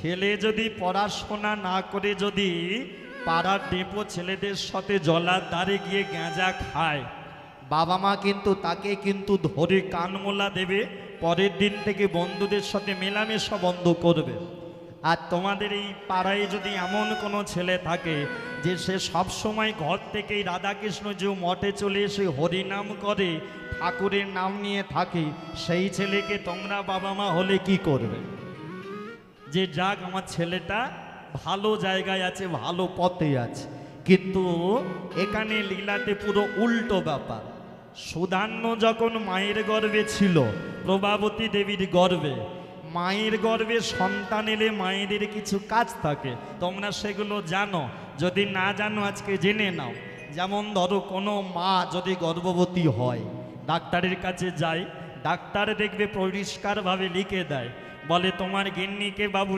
ছেলে যদি পড়াশোনা না করে যদি পাড়ার ডেপো ছেলেদের সাথে জলার ধারে গিয়ে গাঁজা খায়, বাবা মা কিন্তু তাকে কিন্তু ধরে কানমোলা দেবে, পরের দিন থেকে বন্ধুদের সাথে মেলামেশা বন্ধ করবে। আর তোমাদের এই পাড়ায় যদি এমন কোনো ছেলে থাকে যে সে সব সময় ঘর থেকেই রাধাকৃষ্ণ যে মঠে চলে এসে হরিনাম করে, ঠাকুরের নাম নিয়ে থাকে, সেই ছেলেকে তোমরা বাবা মা হলে কি করবে? যে যাক আমার ছেলেটা ভালো জায়গায় আছে, ভালো পথে আছে। কিন্তু এখানে লীলাতে পুরো উল্টো ব্যাপার। সুধান্য যখন মায়ের গর্ভে ছিল, প্রভাবতী দেবীর গর্ভে, মায়ের গর্ভে সন্তান এলে মায়েদের কিছু কাজ থাকে, তোমরা সেগুলো জানো। যদি না জানো আজকে জেনে নাও। যেমন ধরো কোনো মা যদি গর্ভবতী হয়, ডাক্তারের কাছে যায়, ডাক্তার দেখবে পরিষ্কারভাবে লিখে দেয়, বলে তোমার গিন্নিকে বাবু